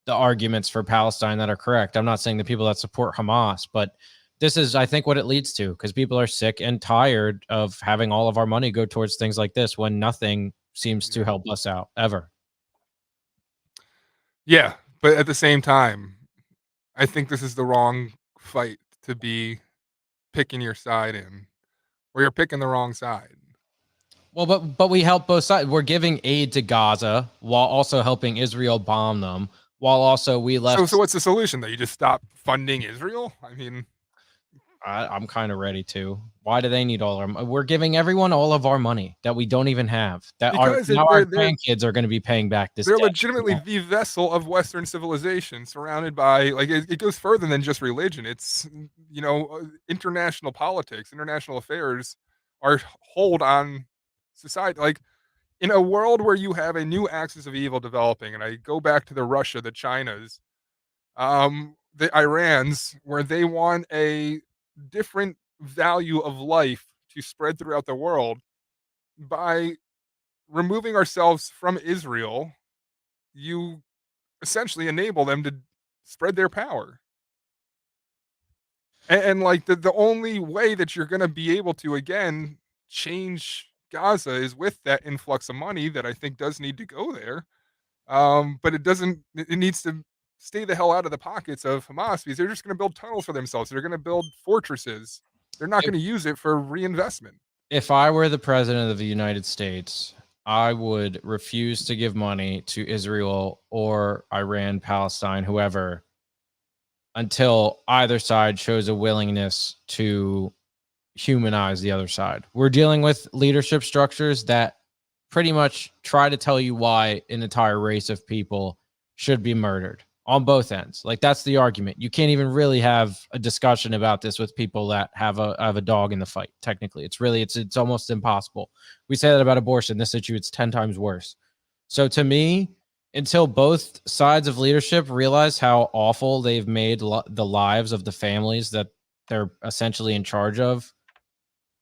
the arguments for Palestine that are correct. I'm not saying the people that support Hamas, but this is, I think, what it leads to, because people are sick and tired of having all of our money go towards things like this when nothing seems to help us out ever. Yeah, but at the same time, I think this is the wrong fight to be picking your side in, or you're picking the wrong side. Well, but we help both sides. We're giving aid to Gaza while also helping Israel bomb them. While also we left. So what's the solution? That you just stop funding Israel? I mean, I'm kind of ready to. Why do they need all our? We're giving everyone all of our money that we don't even have. That our grandkids are going to be paying back this. They're legitimately the vessel of Western civilization, surrounded by it goes further than just religion. It's international politics, international affairs are hold on society. Like, in a world where you have a new axis of evil developing, and I go back to the Russia, the Chinas, the Irans, where they want a different value of life to spread throughout the world by removing ourselves from Israel, you essentially enable them to spread their power. And like the only way that you're going to be able to again change Gaza is with that influx of money that I think does need to go there. But it doesn't. It needs to stay the hell out of the pockets of Hamas because they're just going to build tunnels for themselves. They're going to build fortresses. They're not going to use it for reinvestment. If I were the president of the United States, I would refuse to give money to Israel or Iran, Palestine, whoever, until either side shows a willingness to humanize the other side. We're dealing with leadership structures that pretty much try to tell you why an entire race of people should be murdered on both ends. Like, that's the argument. You can't even really have a discussion about this with people that have a dog in the fight. Technically, it's almost impossible. We say that about abortion. This issue, it's 10 times worse. So to me, until both sides of leadership realize how awful they've made the lives of the families that they're essentially in charge of,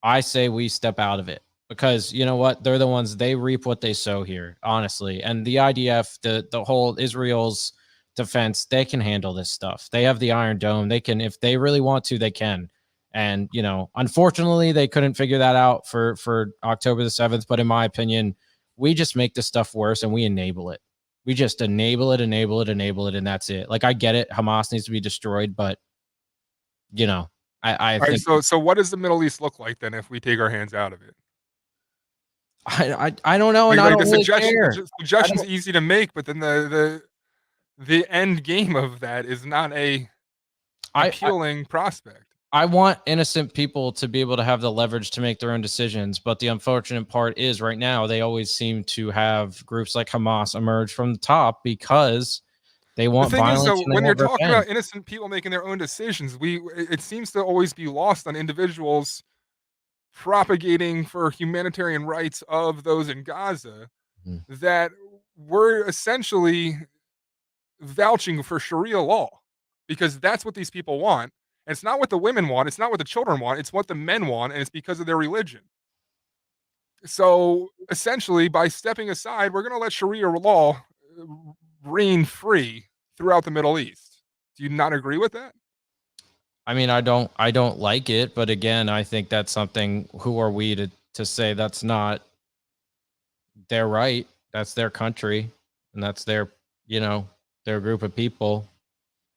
I say we step out of it. Because you know what? They're the ones, they reap what they sow here, honestly. And the IDF, the whole Israel's defense, they can handle this stuff. They have the Iron Dome. They can, if they really want to, they can. And, you know, unfortunately, they couldn't figure that out for October the 7th. But in my opinion, we just make this stuff worse and we enable it. We just enable it, and that's it. Like, I get it. Hamas needs to be destroyed, but, you know, I think. Right, so what does the Middle East look like then if we take our hands out of it? I don't know, and I don't really care. The suggestion's easy to make, but then the end game of that is not a appealing prospect. I want innocent people to be able to have the leverage to make their own decisions, but the unfortunate part is right now they always seem to have groups like Hamas emerge from the top because they want violence. The thing is, though, when you're talking about innocent people making their own decisions, it seems to always be lost on individuals propagating for humanitarian rights of those in Gaza that we're essentially vouching for Sharia law because that's what these people want. And it's not what the women want. It's not what the children want. It's what the men want. And it's because of their religion. So essentially, by stepping aside, we're going to let Sharia law reign free throughout the Middle East. Do you not agree with that? I mean, I don't like it, but again, I think that's something. Who are we to say that's not their right? That's their country, and that's their, you know, their group of people.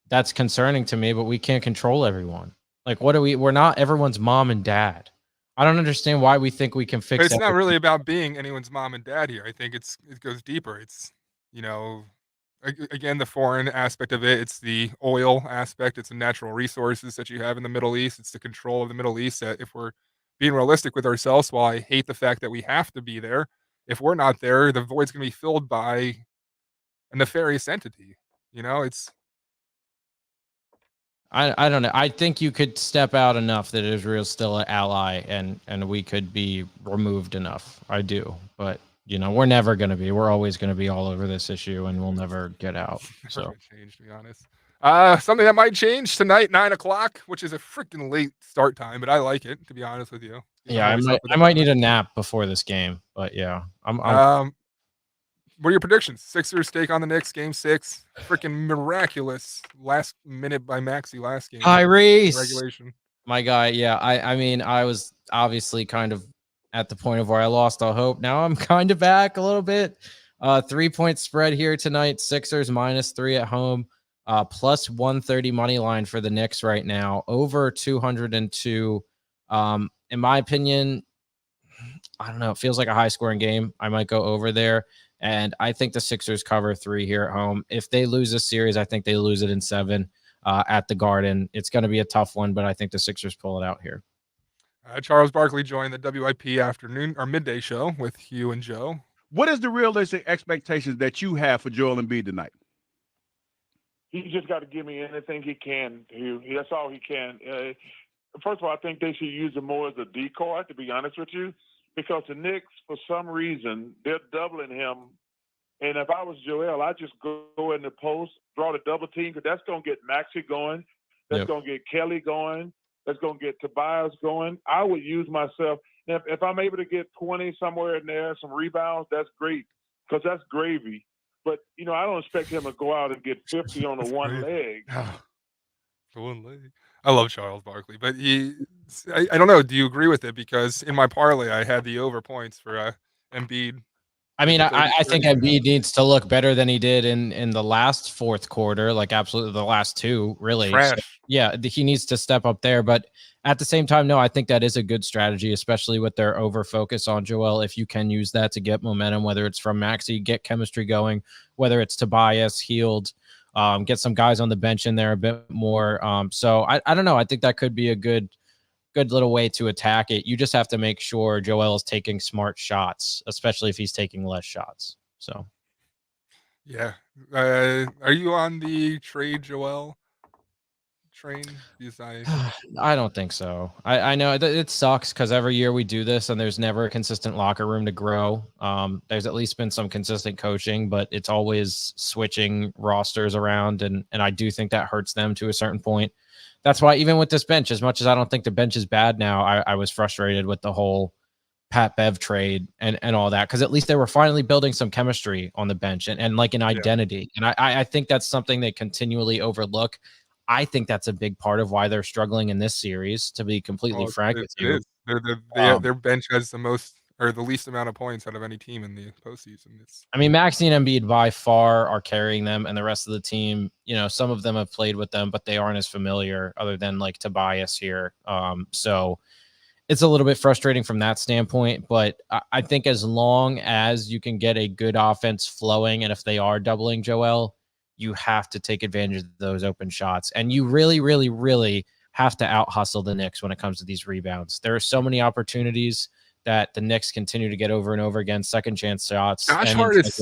That's concerning to me, but we can't control everyone. Like, what are we? We're not everyone's mom and dad. I don't understand why we think we can fix. But it's not really about being anyone's mom and dad here. I think it goes deeper. It's, you know, again, the foreign aspect of it. It's the oil aspect. It's the natural resources that you have in the Middle East. It's the control of the Middle East. That if we're being realistic with ourselves, while I hate the fact that we have to be there, if we're not there, the void's going to be filled by a nefarious entity. You know, it's. I don't know. I think you could step out enough that Israel's still an ally and we could be removed enough. I do. But, you know, we're never going to be. We're always going to be all over this issue and we'll never get out. So Change, to be honest. Something that might change tonight, 9:00, which is a freaking late start time, but I like it, to be honest with you. Yeah, I might need a nap before this game, but yeah. What are your predictions? Sixers take on the Knicks, game 6. Freaking miraculous last minute by Maxey last game. Tyrese, regulation. My guy, yeah. I mean, I was obviously kind of at the point of where I lost all hope. Now I'm kind of back a little bit. 3-point spread here tonight. Sixers -3 at home. Plus 130 money line for the Knicks right now. Over 202. In my opinion, I don't know. It feels like a high scoring game. I might go over there. And I think the Sixers cover 3 here at home. If they lose this series, I think they lose it in 7 at the Garden. It's going to be a tough one, but I think the Sixers pull it out here. Charles Barkley joined the WIP afternoon or midday show with Hugh and Joe. What is the realistic expectations that you have for Joel Embiid tonight? He just got to give me anything he can. That's all he can. First of all, I think they should use him more as a decoy, to be honest with you. Because the Knicks, for some reason, they're doubling him. And if I was Joel, I'd just go in the post, draw the double team, because that's going to get Maxey going. That's going to get Kelly going. That's going to get Tobias going. I would use myself. If I'm able to get 20 somewhere in there, some rebounds, that's great because that's gravy. But, I don't expect him to go out and get 50 on the one leg. The one leg. I love Charles Barkley, but I don't know. Do you agree with it? Because in my parlay, I had the over points for Embiid. I mean, I think Embiid needs to look better than he did in the last fourth quarter, like absolutely the last two, really. Trash. So, yeah, he needs to step up there. But at the same time, no, I think that is a good strategy, especially with their over focus on Joel. If you can use that to get momentum, whether it's from Maxey, get chemistry going, whether it's Tobias, Healed, get some guys on the bench in there a bit more. So I don't know. I think that could be a good little way to attack it. You just have to make sure Joel is taking smart shots, especially if he's taking less shots. So, yeah. Are you on the trade Joel train? I don't think so. I know it sucks because every year we do this and there's never a consistent locker room to grow. There's at least been some consistent coaching, but it's always switching rosters around. And I do think that hurts them to a certain point. That's why even with this bench, as much as I don't think the bench is bad now, I was frustrated with the whole Pat Bev trade and all that, because at least they were finally building some chemistry on the bench and like an identity. And I think that's something they continually overlook. I think that's a big part of why they're struggling in this series, to be completely frank with you. Their bench has the most or the least amount of points out of any team in the postseason. I mean, Maxey and Embiid by far are carrying them, and the rest of the team, some of them have played with them, but they aren't as familiar other than like Tobias here. So it's a little bit frustrating from that standpoint, but I think as long as you can get a good offense flowing, and if they are doubling Joel, you have to take advantage of those open shots. And you really, really, really have to out hustle the Knicks when it comes to these rebounds. There are so many opportunities that the Knicks continue to get over and over again, second chance shots. Josh Hart is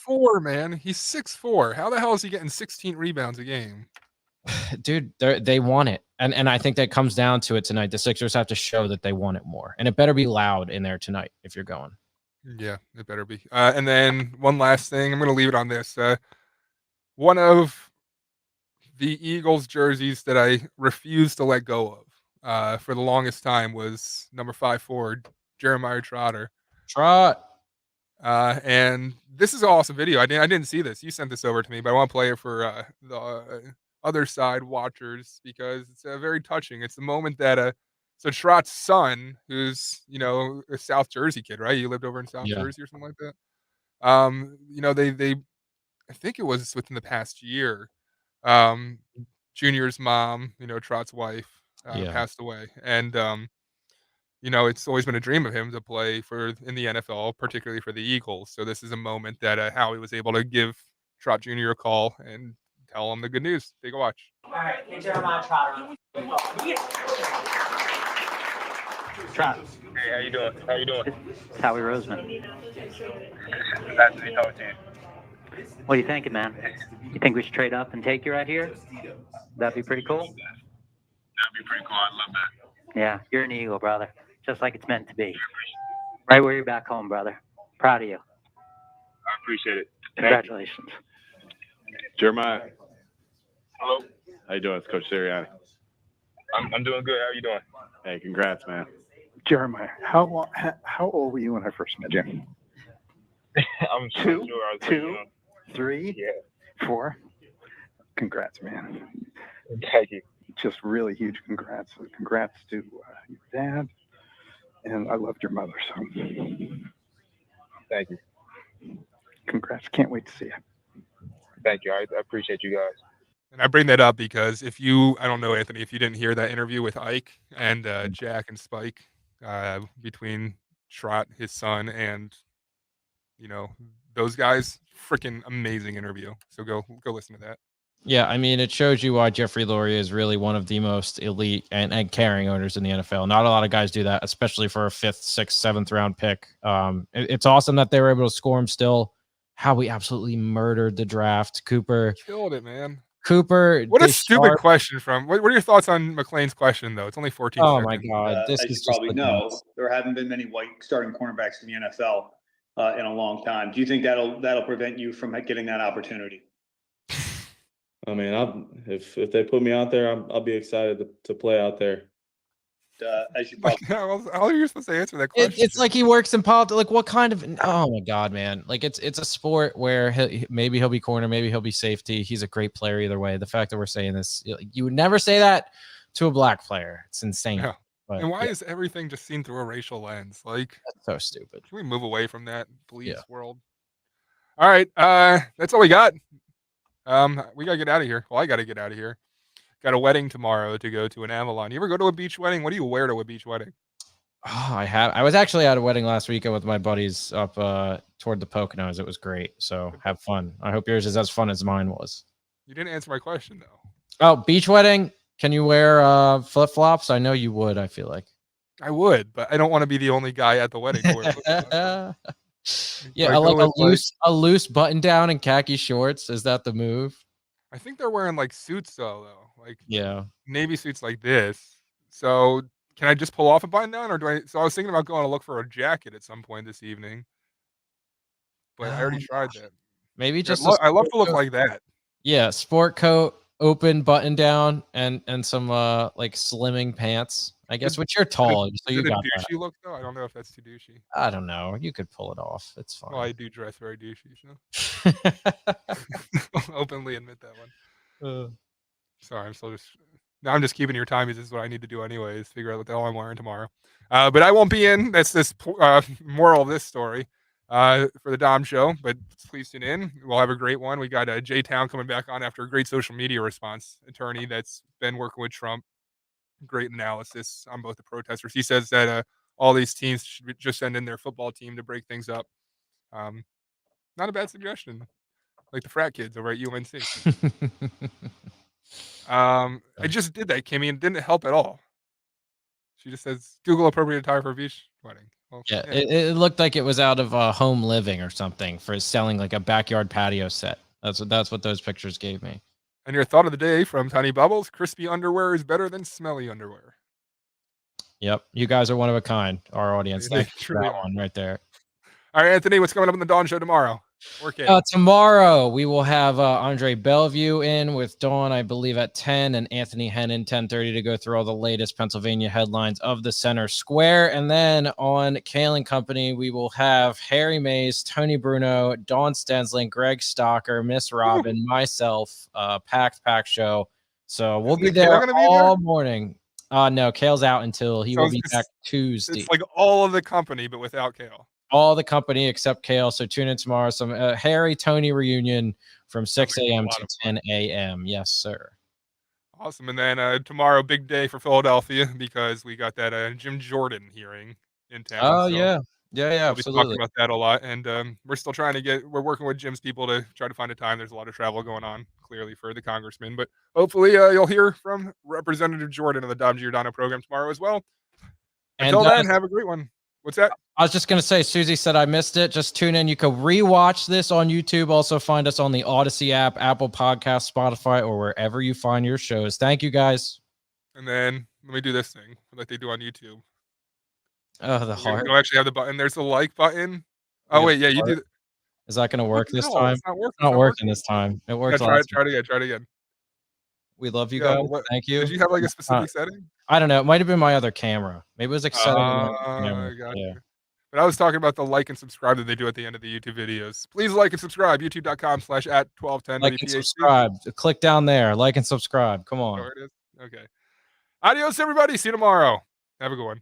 6'4", man. He's 6'4". How the hell is he getting 16 rebounds a game? Dude, they want it. And I think that comes down to it tonight. The Sixers have to show that they want it more. And it better be loud in there tonight if you're going. Yeah, it better be. And then one last thing. I'm going to leave it on this. One of the Eagles jerseys that I refused to let go of for the longest time was number 5 forward, Jeremiah Trotter. And this is an awesome video. I didn't see this. You sent this over to me, but I want to play it for the Otherside watchers because it's very touching. It's the moment that so Trott's son, who's a South Jersey kid, right? You lived over in South Jersey or something like that. They I think it was within the past year. Junior's mom, Trott's wife, passed away, and it's always been a dream of him to play in the NFL, particularly for the Eagles. So this is a moment that Howie was able to give Trott Jr. a call and tell him the good news. Take a watch. All right, hey Jeremiah Trotter. Trot. Hey, how you doing? How you doing? It's Howie Roseman. Nice to be talking to you. What are you thinking, man? You think we should trade up and take you right here? That'd be pretty cool. That'd be pretty cool. I'd love that. Yeah, you're an Eagle, brother. Just like it's meant to be. Right where you're back home, brother. Proud of you. I appreciate it. Congratulations. Jeremiah. Hello. How you doing? It's Coach Sirianni. I'm doing good. How you doing? Hey, congrats, man. Jeremiah, how old were you when I first met you? I'm Two? sure I was Two? 3? Yeah. 4? Congrats, man. Thank you. Just really huge congrats. Congrats to your dad. And I loved your mother, so. Thank you. Congrats. Can't wait to see you. Thank you. I appreciate you guys. And I bring that up because I don't know, Anthony, if you didn't hear that interview with Ike and Jack and Spike between Trott, his son, and, those guys, freaking amazing interview. So go listen to that. Yeah, I mean, it shows you why Jeffrey Lurie is really one of the most elite and caring owners in the NFL. Not a lot of guys do that, especially for a 5th, 6th, 7th round pick. It's awesome that they were able to score him still. How we absolutely murdered the draft. Cooper killed it, man. Cooper. What a stupid question what are your thoughts on McLean's question, though? It's only 14 seconds. Oh, my God. This as is you probably know, nuts. there haven't been many white starting cornerbacks in the NFL in a long time. Do you think that'll prevent you from getting that opportunity? I mean, if they put me out there, I'll be excited to play out there. as you probably. How are you supposed to answer that question? It's like he works in politics. Like, what kind of? Oh my god, man! Like, it's a sport where maybe he'll be corner, maybe he'll be safety. He's a great player either way. The fact that we're saying this, you would never say that to a black player. It's insane. Yeah. But, And why is everything just seen through a racial lens? Like, that's so stupid. Can we move away from that police world? All right, that's all we got. We gotta get out of here. Well, I gotta get out of here. Got a wedding tomorrow to go to in Avalon. You ever go to a beach wedding? What do you wear to a beach wedding? Oh, I was actually at a wedding last weekend with my buddies up toward the Poconos. It was great. So have fun. I hope yours is as fun as mine was. You didn't answer my question though. Oh, beach wedding. Can you wear flip flops? I know you would. I feel like I would, but I don't want to be the only guy at the wedding. To wear flip-flops. Yeah, like a loose button down and khaki shorts. Is that the move? I think they're wearing like suits though. Like yeah, navy suits like this. So can I just pull off a button down, or do I? So I was thinking about going to look for a jacket at some point this evening, but I already tried that. Maybe just I love to look like that. Yeah, sport coat, open button down, and some like slimming pants. I guess, which you're tall, so you got that. Douchey look though. I don't know if that's too douchey. I don't know. You could pull it off. It's fine. Well, I do dress very douchey, so I'll openly admit that one. Sorry, I'm just keeping your time because this is what I need to do anyways. Figure out what the hell I'm wearing tomorrow. But I won't be in. That's this moral of this story for the Dom Show. But please tune in. We'll have a great one. We got J Town coming back on after a great social media response. Attorney that's been working with Trump. Great analysis on both the protesters. He says that all these teams should just send in their football team to break things up. Not a bad suggestion. Like the frat kids over at UNC. I just did that, Kimmy, and it didn't help at all. She just says Google appropriate attire for a beach wedding. Well, yeah. It looked like it was out of Home Living or something for selling like a backyard patio set. That's what those pictures gave me. And your thought of the day from Tiny Bubbles: crispy underwear is better than smelly underwear. Yep, you guys are one of a kind. Our audience, thank you for that one right there. All right, Anthony, what's coming up in the Dawn Show tomorrow? Tomorrow we will have Andre Bellevue in with Dawn, I believe, at 10, and Anthony Hennon 10:30 to go through all the latest Pennsylvania headlines of the center square. And then on Kale and Company, we will have Harry Mays, Tony Bruno, Dawn Stensling, Greg Stocker, Miss Robin, myself, packed show. So we'll be there all morning. No, Kale's out until he will be back Tuesday. It's like all of the company, but without Kale. All the company except Kale. So tune in tomorrow. Some Harry Tony reunion from 6 a.m. to 10 a.m. Yes, sir. Awesome. And then tomorrow, big day for Philadelphia because we got that Jim Jordan hearing in town. Oh, yeah. Yeah, we'll be talking about that a lot. And we're still we're working with Jim's people to try to find a time. There's a lot of travel going on, clearly, for the congressman. But hopefully you'll hear from Representative Jordan of the Dom Giordano program tomorrow as well. Until then, have a great one. What's that? I was just going to say, Susie said I missed it. Just tune in. You can rewatch this on YouTube. Also find us on the Odyssey app, Apple Podcasts, Spotify, or wherever you find your shows. Thank you, guys. And then let me do this thing like they do on YouTube. Oh, the heart. You don't actually have the button. There's the like button. Oh, wait. Yeah, you do. Is that going to work this No, time? it's not working. It's not working this time. It works. Try it again. We love you guys. Thank you. Did you have like a specific setting? I don't know. It might have been my other camera. Maybe it was exciting. Yeah. But I was talking about the like and subscribe that they do at the end of the YouTube videos. Please like and subscribe. YouTube.com/@1210. Like and subscribe. Click down there. Like and subscribe. Come on. There it is. Okay. Adios, everybody. See you tomorrow. Have a good one.